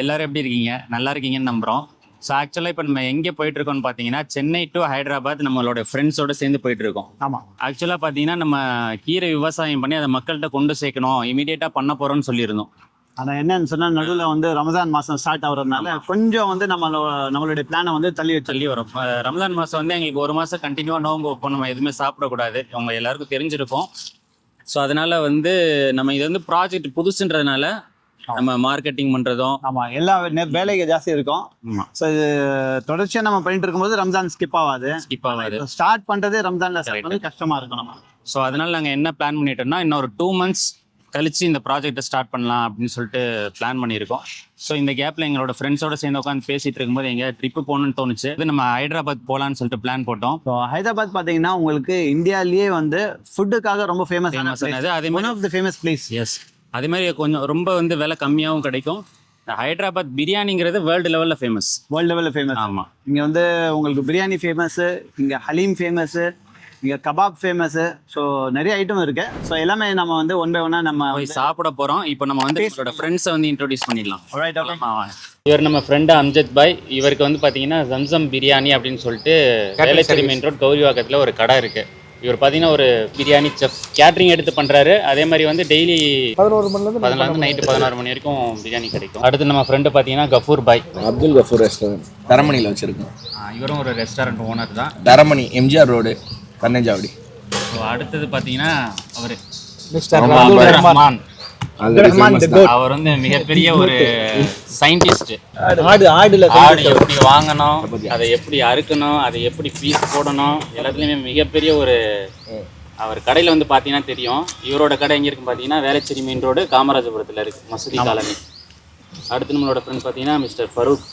எல்லாரும் எப்படி இருக்கீங்க? நல்லா இருக்கீங்கன்னு நம்புகிறோம். ஸோ ஆக்சுவலாக இப்போ நம்ம எங்கே போயிட்டுருக்கோம்னு பார்த்தீங்கன்னா, சென்னை டு ஹைதராபாத் நம்மளோட ஃப்ரெண்ட்ஸோடு சேர்ந்து போயிட்டுருக்கோம். ஆமாம். ஆக்சுவலாக பார்த்தீங்கன்னா, நம்ம கீரை விவசாயம் பண்ணி அதை மக்கள்கிட்ட கொண்டு சேர்க்கணும், இமீடியட்டாக பண்ண போகிறோம்னு சொல்லியிருந்தோம். ஆனால் என்னன்னு சொன்னால் நடுவில் வந்து ரமதான் மாதம் ஸ்டார்ட் ஆகுறதுனால கொஞ்சம் வந்து நம்மளுடைய பிளானை வந்து தள்ளி வரும். ரமலான் மாதம் வந்து எங்களுக்கு ஒரு மாதம் கண்டினியூவாக நோன்பு வைப்போம், நம்ம எதுவுமே சாப்பிடக்கூடாது, அவங்க எல்லாருக்கும் தெரிஞ்சிருக்கும். ஸோ அதனால் வந்து நம்ம இது வந்து ப்ராஜெக்ட் புதுசுன்றதுனால நம்ம மார்க்கெட்டிங் பண்ணுறதும் ஆமாம் எல்லா வேலைகள் ஜாஸ்தி இருக்கும். ஸோ இது தொடர்ச்சியாக நம்ம பண்ணிட்டு இருக்கும்போது ரம்ஜான் ஸ்கிப் ஆகாது. ஸ்டார்ட் பண்ணுறதே ரம்ஜானில் கஷ்டமாக இருக்கும் நம்ம. ஸோ அதனால் நாங்கள் என்ன பிளான் பண்ணிட்டோம்னா, இன்னொரு 2 months கழிச்சு இந்த ப்ராஜெக்டை ஸ்டார்ட் பண்ணலாம் அப்படின்னு சொல்லிட்டு பிளான் பண்ணியிருக்கோம். ஸோ இந்த கேப்பில் எங்களோட ஃப்ரெண்ட்ஸோட சேர்ந்து உட்காந்து பேசிகிட்டு இருக்கும்போது எங்கேயாவது ட்ரிப்பு போகணுன்னு தோணுச்சு. இது நம்ம ஹைதராபாத் போகலான்னு சொல்லிட்டு பிளான் போட்டோம். ஸோ ஹைதராபாத் பார்த்தீங்கன்னா உங்களுக்கு இந்தியாவிலேயே வந்து ஃபுட்டுக்காக ரொம்ப ஃபேமஸ் ஆனது. அதே one of the famous place. Yes, அதே மாதிரி கொஞ்சம் ரொம்ப வந்து விலை கம்மியாகவும் கிடைக்கும். ஹைதராபாத் பிரியாணிங்கிறது வேர்ல்டு லெவலில் ஃபேமஸ். ஆமாம். இங்கே வந்து உங்களுக்கு பிரியாணி ஃபேமஸ்ஸு, இங்கே ஹலீம் ஃபேமஸு, இங்கே கபாப் ஃபேமஸு. ஸோ நிறைய ஐட்டம் இருக்கு. ஸோ எல்லாமே நம்ம வந்து ஒன் பை ஒன்னாக நம்ம சாப்பிட போகிறோம். இப்போ நம்ம வந்து என்னோட ஃப்ரெண்ட்ஸை வந்து இன்ட்ரோடியூஸ் பண்ணிடலாம். இவர் நம்ம ஃப்ரெண்டு அம்ஜத் பாய். இவருக்கு வந்து பார்த்தீங்கன்னா ஜம்சம் பிரியாணி அப்படின்னு சொல்லிட்டு வேளச்சேரி மெயின் ரோட் கௌரிவாக்கத்தில் ஒரு கடை இருக்குது. இவர் பார்த்தீங்கன்னா ஒரு பிரியாணி செஃப், கேட்ரிங் எடுத்து பண்ணுறாரு. அதே மாதிரி வந்து டெய்லி 11 நைட்டு 11 மணி வரைக்கும் பிரியாணி கிடைக்கும். அடுத்து நம்ம ஃப்ரெண்டு பார்த்தீங்கன்னா கஃபூர் பாய், அப்துல் கஃபூர் ரெஸ்டாரண்ட் தரமணியில் வச்சுருக்கோம். இவரும் ஒரு ரெஸ்டாரண்ட் ஓனர் தான், தரமணி எம்ஜிஆர் ரோடு கண்ணஞ்சாவடி. ஸோ அடுத்தது பார்த்தீங்கன்னா அவர் மிஸ்டர் ரஹ்மான். அவர் வந்து மிகப்பெரிய ஒரு சயின்டிஸ்ட். ஆடு எப்படி வாங்கணும், அதை எப்படி அறுக்கணும், அதை எப்படி பீஸ் போடணும், எல்லாத்துலேயுமே மிகப்பெரிய ஒரு அவர் கடையில் வந்து பார்த்தீங்கன்னா தெரியும். இவரோட கடை எங்கே இருக்குன்னு பார்த்தீங்கன்னா வேளச்சேரி மெயின் ரோடு காமராஜபுரத்தில் இருக்குது, மசூதி காலனி. அடுத்து நம்மளோட ஃப்ரெண்ட் பார்த்தீங்கன்னா மிஸ்டர் ஃபரூக்,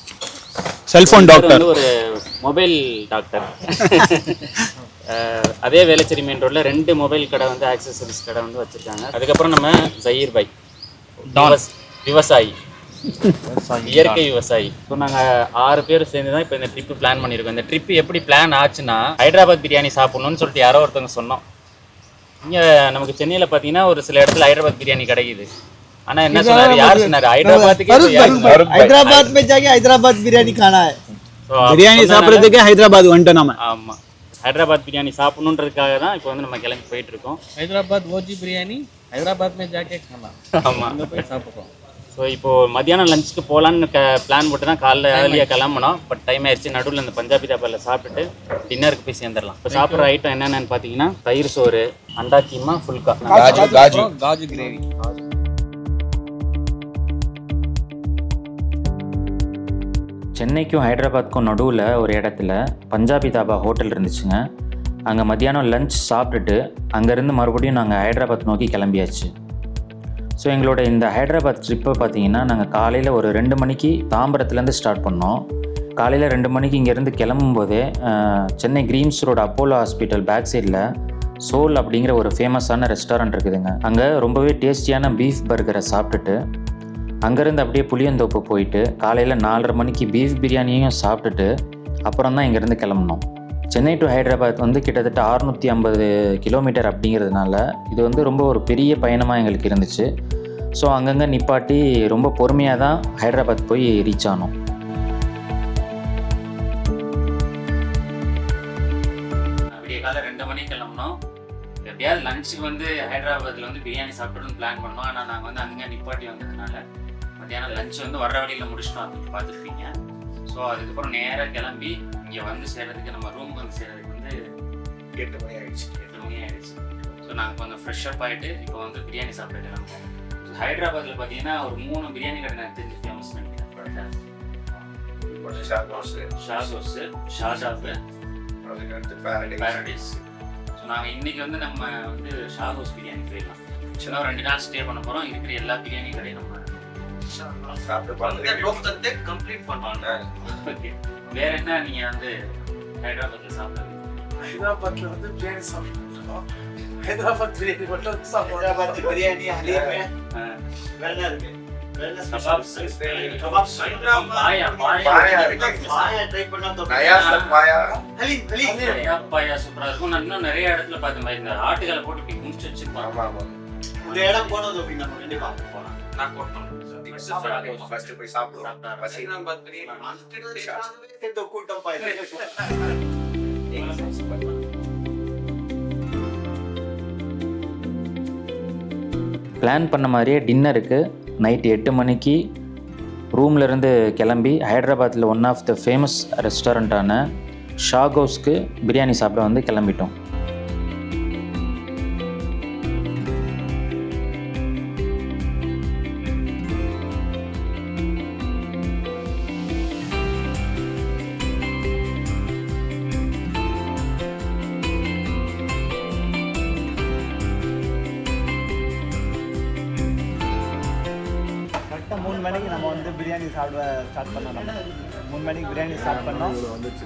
செல்ஃபோன் டாக்டர், ஒரு மொபைல் டாக்டர். அதே வேளச்சேரி மெயின் ரோடில் 2 மொபைல் கடை வந்து ஆக்சசரிஸ் கடை வந்து வச்சுருக்காங்க. அதுக்கப்புறம் நம்ம ஜஹீர் பாய், விவசாயி, இயற்கை விவசாயி. இப்போ நாங்கள் 6 பேர் சேர்ந்து தான் இப்போ இந்த ட்ரிப்பு பிளான் பண்ணியிருக்கோம். இந்த ட்ரிப்பு எப்படி பிளான் ஆச்சுன்னா, ஹைதராபாத் பிரியாணி சாப்பிட்ணுன்னு சொல்லிட்டு யாரோ ஒருத்தவங்க சொன்னோம். இங்கே நமக்கு சென்னையில் பார்த்தீங்கன்னா ஒரு சில இடத்துல ஹைதராபாத் பிரியாணி கிடைக்குது. ஆனால் என்ன சொன்னார், யார் சொன்னார், ஹைதராபாத் பிரியாணி காணா, பிரியாணி சாப்பிட்றதுக்கு ஹைதராபாத் வந்துட்டோம் நம்ம. ஆமாம், ஹைதராபாத் பிரியாணி சாப்பிடணுன்றதுக்காக தான் இப்போ வந்து நம்ம கிளம்பி போயிட்டு இருக்கோம். ஹைதராபாத் ஓஜி பிரியாணி ஹைதராபாத் மே ஜாக்கே காணா. ஆமாம், அங்கே போய் சாப்பிட்றோம். ஸோ இப்போது மத்தியானம் லஞ்சுக்கு போகலான்னு பிளான் போட்டு தான் காலைல ஏர்லியாக கிளம்பணும். பட் டைம் ஆயிடுச்சு. நடுவில் இந்த பஞ்சாபி தாபாவில் சாப்பிட்டுட்டு டின்னருக்கு போய் சேர்ந்துடலாம். இப்போ சாப்பிட்ற ஐட்டம் என்னென்னு பார்த்தீங்கன்னா தயிர் சோறு, அண்டா கீமா, ஃபுல்கா, காஜு கிரேவி. சென்னைக்கும் ஹைதராபாத்துக்கும் நடுவில் ஒரு இடத்துல பஞ்சாபி தாபா ஹோட்டல் இருந்துச்சுங்க. அங்கே மத்தியானம் லஞ்ச் சாப்பிட்டுட்டு அங்கேருந்து மறுபடியும் நாங்கள் ஹைதராபாத் நோக்கி கிளம்பியாச்சு. ஸோ எங்களோட இந்த ஹைதராபாத் ட்ரிப்பை பார்த்தீங்கன்னா, நாங்கள் காலையில் ஒரு 2 மணிக்கு தாம்பரத்துலேருந்து ஸ்டார்ட் பண்ணோம். காலையில் 2 மணிக்கு இங்கேருந்து கிளம்பும்போதே Chennai Greens Road Apollo hospital back சைடில் சோல் அப்படிங்கிற ஒரு ஃபேமஸான ரெஸ்டாரண்ட் இருக்குதுங்க. அங்கே ரொம்பவே டேஸ்டியான பீஃப் பர்கரை சாப்பிட்டுட்டு அங்கேருந்து அப்படியே புளியந்தோப்பு போயிட்டு காலையில் 4:30 மணிக்கு பீஃப் பிரியாணியும் சாப்பிட்டுட்டு அப்புறம் தான் இங்கேருந்து கிளம்புனோம். சென்னை டு ஹைதராபாத் வந்து கிட்டத்தட்ட 650 கிலோமீட்டர் அப்படிங்கிறதுனால இது வந்து ரொம்ப ஒரு பெரிய பயணமாக எங்களுக்கு இருந்துச்சு. ஸோ அங்கங்கே நிப்பாட்டி ரொம்ப பொறுமையாக தான் ஹைதராபாத் போய் ரீச் ஆனோம். அப்படியே காலை 2 மணிக்கு கிளம்புனோம். எப்படியாவது லஞ்சுக்கு வந்து ஹைதராபாத்தில் வந்து பிரியாணி சாப்பிட்றதுன்னு பிளான் பண்ணோம். ஆனால் நாங்கள் வந்து அங்கே நிப்பாட்டி வந்ததுனால மத்தியானம் லஞ்ச் வந்து வர்ற வழியில் முடிச்சிட்டோம் அப்படின்னு பார்த்துருப்பீங்க. ஸோ அதுக்கப்புறம் நேராக கிளம்பி இங்கே வந்து சேர்றதுக்கு, நம்ம ரூமுக்கு வந்து சேர்றதுக்கு வந்து 8 மணி ஆகிடுச்சு. ஸோ நாங்கள் கொஞ்சம் ஃப்ரெஷ்ஷப் ஆகிட்டு இப்போ வந்து பிரியாணி சாப்பிட கிளம்புவோம். ஹைதராபாத்தில் பார்த்தீங்கன்னா ஒரு 3 பிரியாணி கடை நான் தெரிஞ்சு ஃபேமஸ் பண்ணிக்கிறேன். ஷாஜாஃப், பேரடைஸ். ஸோ நாங்கள் இன்றைக்கி வந்து நம்ம வந்து ஷாஹோஸ் பிரியாணி போயிடலாம். சின்ன 2 நாள் ஸ்டே பண்ண போகிறோம். இருக்கிற எல்லா பிரியாணி கடையும் நம்ம கம்ப்ளீட் பண்ணுவாங்க. ஓகே, வேற என்ன நீங்க வந்து ஹைதராபாத்ல சாப்பிடுறது? ஹைதராபாத்ல வந்து பிரியாணி சாப்பிடுறோம். ஹைதராபாத் பிரியாணி மட்டும் சாப்பிடுறோம். ஹைதராபாத் பிரியாணி ஹலீம் வேற இருக்கு. கபாப்ஸ் பாயா ட்ரை பண்ணா தோ பாயா ஹலீம் பாயா சூப்பரா இருக்கும். நான் இன்னும் நிறைய இடத்துல பார்த்தேன், இந்த ஆட்டுகளை போட்டு இப்படி முடிச்சு வச்சிருப்பாங்க. இந்த இடம் போனது அப்படி நம்ம கண்டிப்பா போலாம். நான் கோட் ஃபர்ஸ்ட் போய் சாப்பிடுவோம். கூட்டம் பிளான் பண்ண மாதிரியே டின்னருக்கு நைட்டு 8 மணிக்கு ரூம்லேருந்து கிளம்பி ஹைதராபாத்தில் ஒன் ஆஃப் த ஃபேமஸ் ரெஸ்டாரண்ட்டான ஷாகோஸ்க்கு பிரியாணி சாப்பிட வந்து கிளம்பிட்டோம். கரெக்டாக 3 மணிக்கு நம்ம வந்து பிரியாணி சாப்பிட ஸ்டார்ட் பண்ணோம். நம்ம 3 மணிக்கு பிரியாணி ஸ்டார்ட் பண்ணோம்.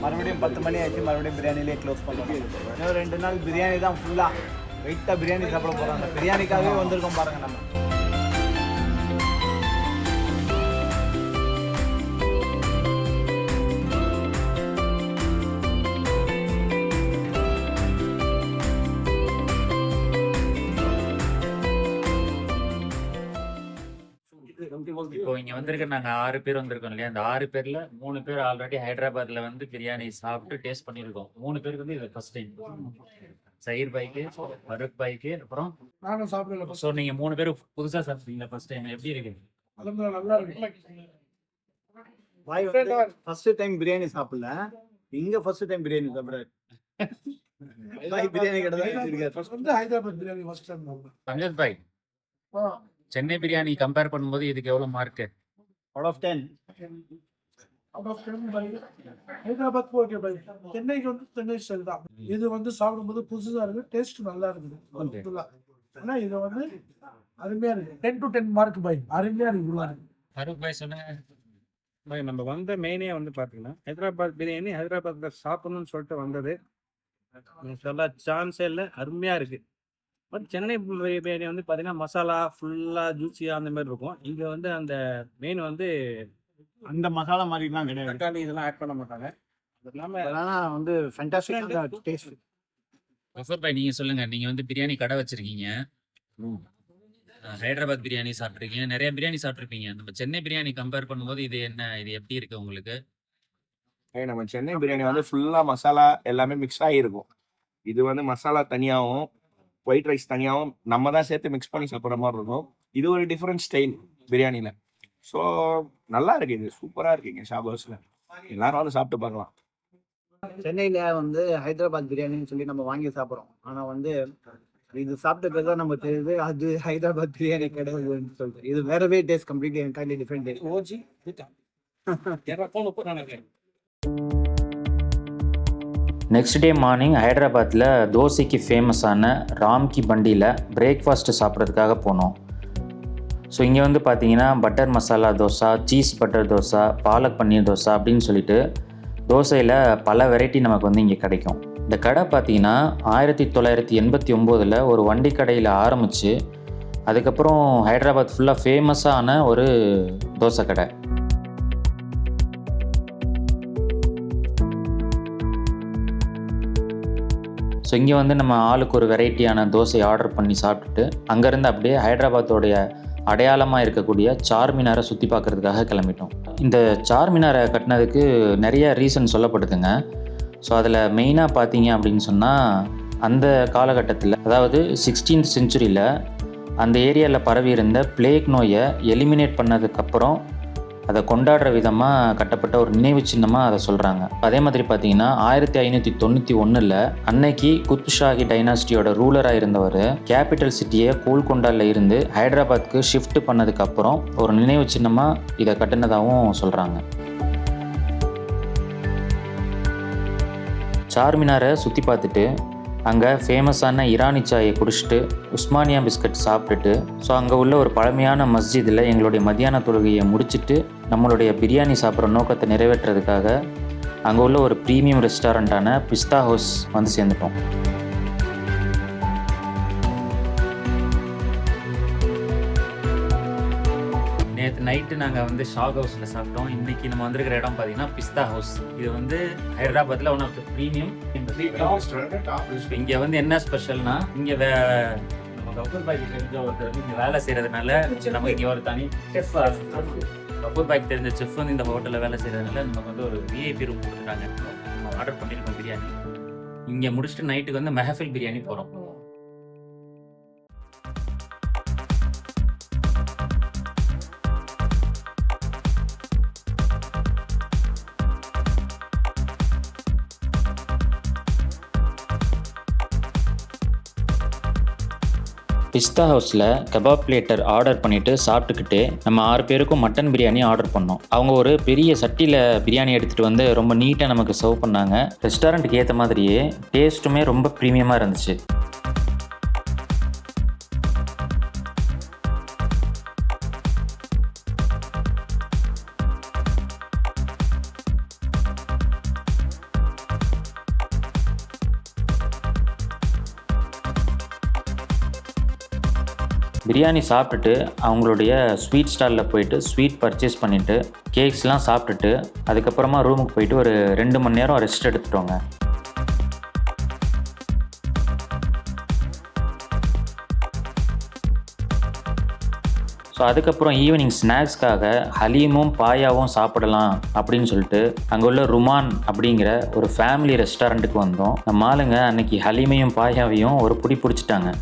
மறுபடியும் 10 மணி ஆச்சு, மறுபடியும் பிரியாணிலே க்ளோஸ் பண்ணோம். இன்னும் 2 நாள் பிரியாணி தான் ஃபுல்லாக வெயிட்டாக பிரியாணி சாப்பிட போகிறோம். அந்த பிரியாணிக்காகவே வந்திருக்கோம் பாருங்கள் நம்ம. இப்போ இங்கே வந்திருக்க நாங்கள் 6 பேர் வந்திருக்கோம் இல்லையா? அந்த 6 பேரில் 3 பேர் ஆல்ரெடி ஹைதராபாத்தில் வந்து பிரியாணி சாப்பிட்டு டேஸ்ட் பண்ணியிருக்கோம். 3 பேருக்கு வந்து இது first time. சயீர் bike, Farooq bike, அப்புறம் நானும் சாப்பிடல. ஸோ நீங்கள் 3 பேர் புதுசாக சாப்பிட்டீங்களா ஃபர்ஸ்ட் டைம்? எப்படி இருக்கு? நல்லா இருக்கு. பாய் வந்து ஃபர்ஸ்ட் டைம் பிரியாணி சாப்பிடல, இங்கே ஃபர்ஸ்ட் டைம் பிரியாணி சாப்பிட்றாரு. பாய் பிரியாணி கடை தான் வச்சிருக்காரு. வந்து ஹைதராபாத் பிரியாணி ஃபர்ஸ்ட் டைம் தான். அம்ஜத் பாய், சென்னை பிரியாணி கம்பேர் பண்ணும்போது இதுக்கு எவ்வளோ mark? Out of 10. Out of 10 பை. ஹைதராபாத் ஓகே பை. சென்னைக்கு வந்து சென்னை ஸ்டைல் தான். இது வந்து சாப்பிடும்போது புதுசா இருக்கு, டேஸ்ட் நல்லா இருக்குது. ஆனா இது வந்து அருமையா இருக்கு. 10 to 10 மார்க் பை. அருமையா இருக்கு. ஃபருக் பாய் சொல்லுங்க. பாய் நம்ம வந்த மெயினே வந்து பார்த்தீங்கன்னா ஹைதராபாத் பிரியாணி ஹைதராபாத்தில் சாப்பிடணும்னு சொல்லிட்டு வந்தது. சொல்ல சான்ஸே இல்லை, அருமையாக இருக்குது. பட் சென்னை பிரியாணி வந்து பார்த்தீங்கன்னா மசாலா ஃபுல்லாக ஜூஸியாக அந்த மாதிரி இருக்கும். இங்கே வந்து அந்த மெயின் வந்து அந்த மசாலா மாதிரிலாம் கிடையாது. தக்காளி இதெல்லாம் ஆட் பண்ண மாட்டாங்க. அது இல்லாமல் அதெல்லாம் வந்து ஃபேண்டாஸ்டிக்கான டேஸ்ட். கஃபர் பாய், நீங்கள் சொல்லுங்கள். நீங்கள் வந்து பிரியாணி கடை வச்சுருக்கீங்க, ஹைதராபாத் பிரியாணி சாப்பிட்ருக்கீங்க, நிறைய பிரியாணி சாப்பிட்ருப்பீங்க. நம்ம சென்னை பிரியாணி கம்பேர் பண்ணும்போது இது என்ன, இது எப்படி இருக்குது உங்களுக்கு? நம்ம சென்னை பிரியாணி வந்து ஃபுல்லாக மசாலா எல்லாமே மிக்ஸ் ஆகிருக்கும். இது வந்து மசாலா தனியாகவும் ஒயிட் ரைஸ் தனியாகவும் நம்ம தான் சேர்த்து மிக்ஸ் பண்ணி சாப்பிட்ற மாதிரி இருக்கும். இது ஒரு டிஃப்ரெண்ட் ஸ்டைல் பிரியாணியில். ஸோ நல்லா இருக்கு, இது சூப்பராக இருக்குங்க. ஷாகோஸில் எல்லாரும் வந்து சாப்பிட்டு பார்க்கலாம். சென்னையில் வந்து ஹைதராபாத் பிரியாணின்னு சொல்லி நம்ம வாங்கி சாப்பிட்றோம். ஆனால் வந்து இது சாப்பிட்ட பிறகு தான் நம்ம தெரியுது அது ஹைதராபாத் பிரியாணி கிடையாதுன்னு சொல்லிட்டு. இது வேறவே taste, completely entirely different taste. OG next day morning ஹைதராபாத்தில் தோசைக்கு ஃபேமஸான ராம்கி பண்டியில் பிரேக்ஃபாஸ்ட்டு சாப்பிட்றதுக்காக போனோம். ஸோ இங்கே வந்து பார்த்தீங்கன்னா butter masala dosa, cheese butter dosa, palak paneer dosa அப்படின்னு சொல்லிட்டு தோசையில் பல வெரைட்டி நமக்கு வந்து இங்கே கிடைக்கும். இந்த கடை பார்த்தீங்கன்னா 1989 ஒரு வண்டி கடையில் ஆரம்பித்து அதுக்கப்புறம் ஹைதராபாத் ஃபுல்லாக ஃபேமஸான ஒரு தோசை கடை. ஸோ இங்கே வந்து நம்ம ஆளுக்கு ஒரு வெரைட்டியான தோசை ஆர்டர் பண்ணி சாப்பிட்டுட்டு அங்கேருந்து அப்படியே ஹைதராபாத்தோடைய அடையாளமாக இருக்கக்கூடிய சார்மினாரை சுற்றி பார்க்குறதுக்காக கிளம்பிட்டோம். இந்த சார்மினாரை கட்டினதுக்கு நிறைய ரீசன் சொல்லப்படுதுங்க. ஸோ அதில் மெயினாக பார்த்தீங்க அப்படின்னு சொன்னால் அந்த காலகட்டத்தில், அதாவது 16th centuryயில் அந்த ஏரியாவில் பரவி இருந்த பிளேக் நோயை எலிமினேட் பண்ணதுக்கப்புறம் அதை கொண்டாடுற விதமாக கட்டப்பட்ட ஒரு நினைவு சின்னமாக அதை சொல்கிறாங்க. அதே மாதிரி பார்த்தீங்கன்னா 1591 அன்னைக்கு குத்புஷாஹி டைனாஸ்டியோட ரூலராக இருந்தவர் கேபிட்டல் சிட்டியை கோல்கொண்டாவில் இருந்து ஹைதராபாத்துக்கு ஷிஃப்ட் பண்ணதுக்கப்புறம் ஒரு நினைவு சின்னமாக இதை கட்டினதாகவும் சொல்கிறாங்க. சார்மினாரை சுற்றி பார்த்துட்டு அங்கே ஃபேமஸான ஈரானி சாயை குடிச்சிட்டு உஸ்மானியா பிஸ்கட் சாப்பிட்டுட்டு ஸோ அங்கே உள்ள ஒரு பழமையான மஸ்ஜிதில் எங்களுடைய மத்தியான தொழுகையை முடிச்சுட்டு நம்மளுடைய பிரியாணி சாப்பிட்ற நோக்கத்தை நிறைவேற்றுறதுக்காக அங்கே உள்ள ஒரு ப்ரீமியம் ரெஸ்டாரண்ட்டான பிஸ்தா ஹவுஸ் வந்து சேர்ந்துட்டோம். நேற்று நைட்டு நாங்கள் வந்து ஷாக் ஹவுஸில் சாப்பிட்டோம். இன்றைக்கி நம்ம வந்திருக்கிற இடம் பார்த்தீங்கன்னா பிஸ்தா ஹவுஸ். இது வந்து ஹைதராபாத்தில் ஒன் ஆஃப் த ப்ரீமியம். இங்கே வந்து என்ன ஸ்பெஷல்னா, இங்கே நம்ம நம்ம கபூர் பாய்க்கு தெரிஞ்ச ஒருத்தர் வந்து இங்கே வேலை செய்கிறதுனால நமக்கு இங்கே ஒரு தனி செஃப் கபூர் பாய்க்கு தெரிஞ்ச செஃப் வந்து இந்த ஹோட்டலில் வேலை செய்கிறதுனால நமக்கு வந்து ஒரு விஐபி ரூம் கொடுத்துட்டாங்க. நம்ம ஆர்டர் பண்ணியிருக்கோம் பிரியாணி. இங்கே முடிச்சுட்டு நைட்டுக்கு வந்து மெஹஃபில் பிரியாணி போகிறோம். பிஸ்தா ஹவுஸில் கபாப் பிளேட்டர் ஆர்டர் பண்ணிவிட்டு சாப்பிட்டுக்கிட்டு நம்ம 6 பேருக்கும் மட்டன் பிரியாணி ஆர்டர் பண்ணோம். அவங்க ஒரு பெரிய சட்டியில் பிரியாணி எடுத்துகிட்டு வந்து ரொம்ப நீட்டாக நமக்கு சர்வ் பண்ணாங்க. ரெஸ்டாரண்ட்டுக்கு ஏற்ற மாதிரியே டேஸ்ட்டுமே ரொம்ப ப்ரீமியமாக இருந்துச்சு. பிரியாணி சாப்பிட்டுட்டு அவங்களுடைய ஸ்வீட் ஸ்டாலில் போயிட்டு ஸ்வீட் பர்ச்சேஸ் பண்ணிவிட்டு கேக்ஸ்லாம் சாப்பிட்டுட்டு அதுக்கப்புறமா ரூமுக்கு போயிட்டு ஒரு 2 மணி நேரம் ரெஸ்ட் எடுத்துட்டோங்க. ஸோ அதுக்கப்புறம் ஈவினிங் ஸ்நாக்ஸ்க்காக ஹலீமும் பாயாவும் சாப்பிடலாம் அப்படின்னு சொல்லிட்டு அங்கே உள்ள ருமான் அப்படிங்கிற ஒரு ஃபேமிலி ரெஸ்டாரண்ட்டுக்கு வந்தோம். நம்ம ஆளுங்க அன்னைக்கு ஹலீமையும் பாயாவையும் ஒரு புடி பிடிச்சிட்டாங்க.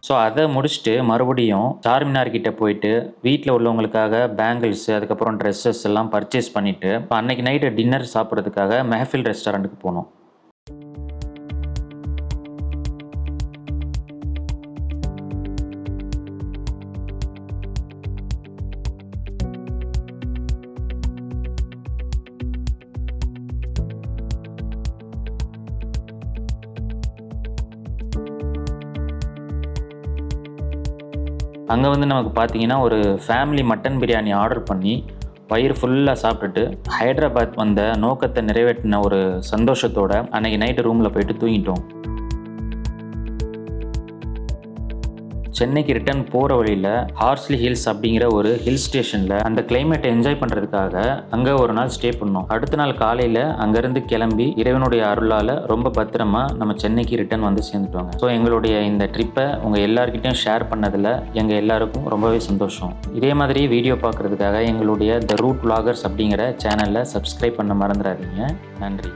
ஸோ அதை முடிச்சுட்டு மறுபடியும் சார்மினார் கிட்ட போயிட்டு வீட்டில் உள்ளவங்களுக்காக பேங்கிள்ஸ் அதுக்கப்புறம் ட்ரெஸ்ஸஸ் எல்லாம் பர்ச்சேஸ் பண்ணிவிட்டு அன்னைக்கு நைட்டு டின்னர் சாப்பிட்றதுக்காக மெஹஃபில் ரெஸ்டாரண்ட்டுக்கு போனோம். அங்கே வந்து நமக்கு பார்த்தீங்கன்னா ஒரு ஃபேமிலி மட்டன் பிரியாணி ஆர்டர் பண்ணி வயிறு ஃபுல்லாக சாப்பிட்டுட்டு ஹைதராபாத் வந்த நோக்கத்தை நிறைவேற்றின ஒரு சந்தோஷத்தோட அன்னைக்கு நைட்டு ரூமில் போயிட்டு தூங்கிட்டோம். சென்னைக்கு ரிட்டர்ன் போகிற வழியில் ஹார்ஸ்லி ஹில்ஸ் அப்படிங்கிற ஒரு ஹில் ஸ்டேஷனில் அந்த கிளைமேட்டை என்ஜாய் பண்ணுறதுக்காக அங்கே ஒரு நாள் ஸ்டே பண்ணோம். அடுத்த நாள் காலையில் அங்கேருந்து கிளம்பி இறைவனுடைய அருளால் ரொம்ப பத்திரமா நம்ம சென்னைக்கு ரிட்டர்ன் வந்து சேர்ந்துட்டோங்க. ஸோ எங்களுடைய இந்த ட்ரிப்பை உங்கள் எல்லாருக்கிட்டையும் ஷேர் பண்ணதில் எங்கள் எல்லாருக்கும் ரொம்பவே சந்தோஷம். இதே மாதிரி வீடியோ பார்க்குறதுக்காக எங்களுடைய த ரூட் vloggers அப்படிங்கிற சேனலில் சப்ஸ்கிரைப் பண்ண மறந்துடாதீங்க. நன்றி.